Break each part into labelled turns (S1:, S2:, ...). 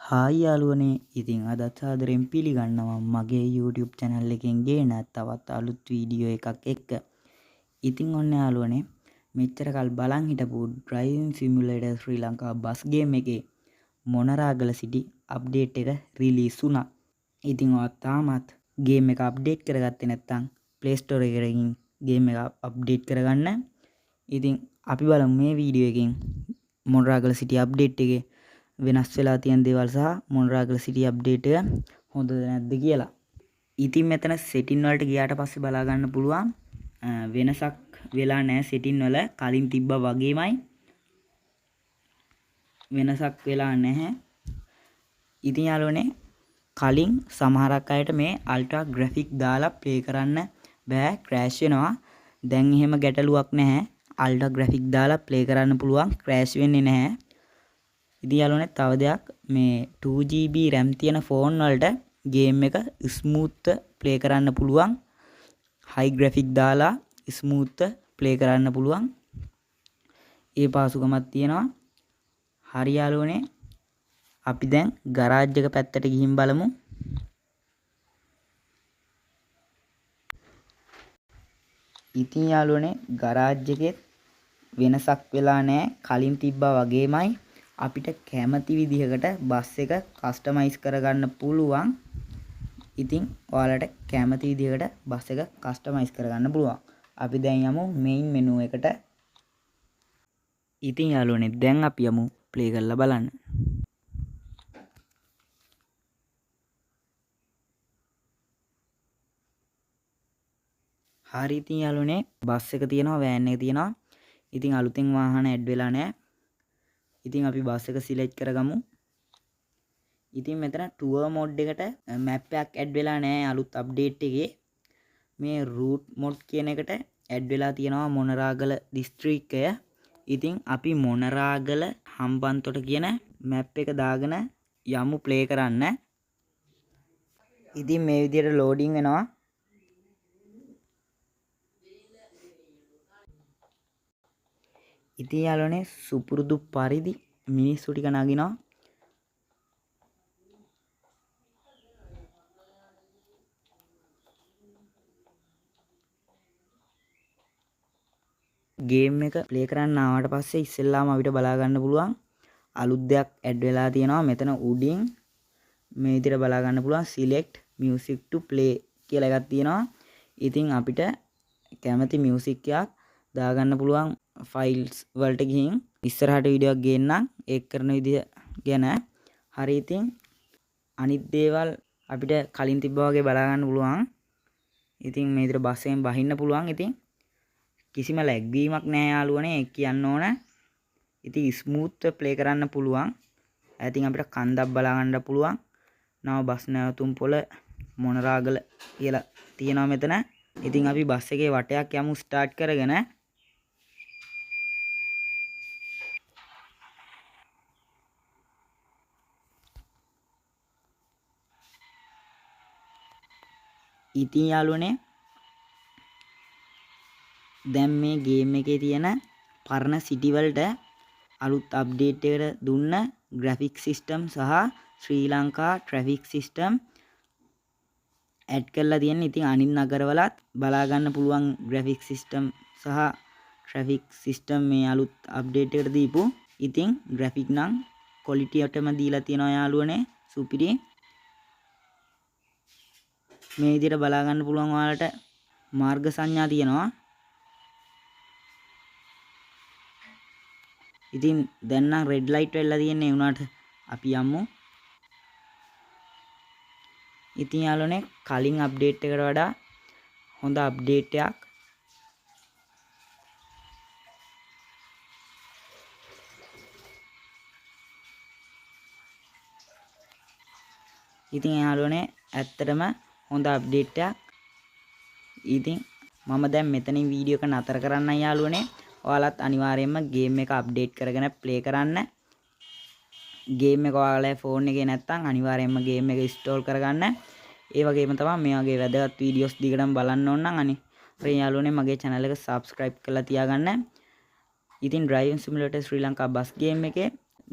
S1: Hi යාළුවනේ ඉතින් අදත් ආදරෙන් පිළිගන්නවා මගේ YouTube channel එකෙන් ගේන තවත් අලුත් වීඩියෝ එකක් එක්ක. ඉතින් ඔන්න යාළුවනේ මෙච්චර කල් බලන් හිටපු Driving Simulator ශ්‍රී ලංකා බස් ගේම් එකේ මොනරාගල සිටි අප්ඩේට් එක රිලීස් වුණා. ඉතින් ඔයාලා තාමත් ගේම් එක අප්ඩේට් කරගත්තේ නැත්නම් Play Store එකකින් ගේම් එක අප්ඩේට් කරගන්න. ඉතින් අපි බලමු මේ වීඩියෝ එකෙන් මොනරාගල සිටි අප්ඩේට් එකේ වෙනස් වෙලා තියෙන දේවල් සහ මොනරාගල සිටි අප්ඩේට් එක හොඳද නැද්ද කියලා. ඉතින් මෙතන සෙටින් වලට ගියාට පස්සේ බලා ගන්න පුළුවන් වෙනසක් වෙලා නැහැ සෙටින් වල කලින් තිබ්බා වගේමයි වෙනසක් වෙලා නැහැ. ඉතින් යාළුවනේ කලින් සමහරක් අයට මේ අල්ට්‍රා ග්‍රැෆික් දාලා ප්ලේ කරන්න බෑ ක්‍රෑෂ් වෙනවා. දැන් එහෙම ගැටලුවක් නැහැ. අල්ට්‍රා ග්‍රැෆික් දාලා ප්ලේ කරන්න පුළුවන් ක්‍රෑෂ් වෙන්නේ නැහැ. ඉතින් යාළුවනේ තව දෙයක් මේ 2GB RAM තියෙන ෆෝන් වලට ගේම් එක ස්මූත් ප්ලේ කරන්න පුළුවන්. හයි ග්‍රැෆික් දාලා ස්මූත් ප්ලේ කරන්න පුළුවන්. ඒ පාසුකමක් තියෙනවා. හරි යාළුවනේ අපි දැන් ගරාජ් එක පැත්තට ගිහින් බලමු. ඉතින් යාළුවනේ ගරාජ් එකේ වෙනසක් වෙලා නැහැ. කලින් තිබ්බා වගේමයි අපිට කැමති විදිහකට බස් එක කස්ටමයිස් කරගන්න පුළුවන්. ඉතින් ඔයාලට කැමති විදිහකට බස් එක කස්ටමයිස් කරගන්න පුළුවන්. අපි දැන් යමු මේන් මෙනු එකට. ඉතින් යාළුවනේ දැන් අපි යමු ප්ලේ කරලා බලන්න. හරි ඉතින් යාළුවනේ බස් එක තියෙනවා වෑන් එක තියෙනවා. ඉතින් අලුතෙන් වාහන ඇඩ් වෙලා නැහැ. ඉතින් අපි බස් එක සිලෙක්ට් කරගමු. ඉතින් මෙතන ටුවර් මොඩ් එකට මැප් එකක් ඇඩ් වෙලා නැහැ අලුත් අප්ඩේට් එකේ. මේ රූට් මොඩ් කියන එකට ඇඩ් වෙලා තියෙනවා මොනරාගල දිස්ත්‍රික්කය. ඉතින් අපි මොනරාගල හම්බන්තොට කියන මැප් එක දාගෙන යමු ප්ලේ කරන්න. ඉතින් මේ විදිහට ලෝඩින් වෙනවා. ඉතින් යාළුවනේ සුපුරුදු පරිදි මිනිස්සු ටික නගිනවා. ගේම් එක ප්ලේ කරන්න ආවට පස්සේ ඉස්සෙල්ලාම අපිට බලා ගන්න පුළුවන් අලුත් දෙයක් ඇඩ් වෙලා තියෙනවා. මෙතන උඩින් මේ විදිහට බලා ගන්න පුළුවන් select music to play කියලා එකක් තියෙනවා. ඉතින් අපිට කැමති මියුසික් එකක් දාගන්න පුළුවන් ෆයිල්ස් වලට ගිහින් ඉස්සරහට වීඩියෝ එකක් ගේන්නම් ඒක කරන විදිය ගැන. හරි ඉතින් අනිත් දේවල් අපිට කලින් තිබ්බා වගේ බලා ගන්න පුළුවන්. ඉතින් මේ විදිහට බස් එකෙන් බහින්න පුළුවන්. ඉතින් කිසිම ලැග් වීමක් නැහැ යාළුවනේ ඒක කියන්න ඕන. ඉතින් ස්මූත් ප්ලේ කරන්න පුළුවන්. ඉතින් අපිට කන්දක් බලා ගන්න පුළුවන්. නව බස් නැවතුම් පොළ මොනරාගල කියලා තියෙනවා මෙතන. ඉතින් අපි බස් එකේ වටයක් යමු ස්ටාර්ට් කරගෙන. ඉතින් යාළුවනේ දැන් මේ ගේම් එකේ තියෙන පරණ සිටි වලට අලුත් අප්ඩේට් එකට දුන්න ග්‍රැෆික් සිස්ටම් සහ ශ්‍රී ලංකා ට්‍රැෆික් සිස්ටම් ඇඩ් කරලා තියෙන. ඉතින් අනිත් නගරවලත් බලා ගන්න පුළුවන් ග්‍රැෆික් සිස්ටම් සහ ට්‍රැෆික් සිස්ටම් මේ අලුත් අප්ඩේට් එකට දීපු. ඉතින් ග්‍රැෆික් නම් ක්වොලිටි එකටම දීලා තියෙනවා යාළුවනේ සුපිරි. මේ විදිහට බලා ගන්න පුළුවන් ඔයාලට මාර්ග සංඥා තියෙනවා. ඉතින් දැන් නම් රෙඩ් ලයිට් වෙලා තියෙන්නේ උනාට අපි යමු. ඉතින් යාළුවනේ කලින් අප්ඩේට් එකට වඩා හොඳ අප්ඩේට් එකක්. ඉතින් යාළුවනේ ඇත්තටම හොඳ අප්ඩේට් එකක්. ඉතින් මම දැන් මෙතනින් වීඩියෝ එක නතර කරන්න යාළුවනේ. ඔයාලත් අනිවාර්යයෙන්ම ගේම් එක අප්ඩේට් කරගෙන ප්ලේ කරන්න. ගේම් එක ඔයාලගේ ෆෝන් එකේ නැත්නම් අනිවාර්යයෙන්ම ගේම් එක ඉන්ස්ටෝල් කරගන්න. ඒ වගේම තමයි මේ වගේ වැදගත් වීඩියෝස් දිගටම බලන්න ඕන නම් අනිවාර්යෙන් යාළුවනේ මගේ channel එක subscribe කරලා තියාගන්න. ඉතින් Driving Simulator ශ්‍රී ලංකා බස් ගේම් එකේ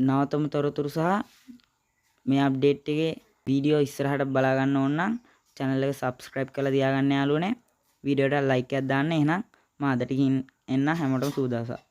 S1: නවතම තොරතුරු සහ මේ අප්ඩේට් එකේ වීඩියෝ ඉස්සරහට බලා ගන්න ඕන නම් channel එක subscribe කරලා තියාගන්න යාළුවනේ. වීඩියෝට like එකක් දාන්න. එහෙනම් මම අදට එන්න හැමෝටම සුබ දවසක්.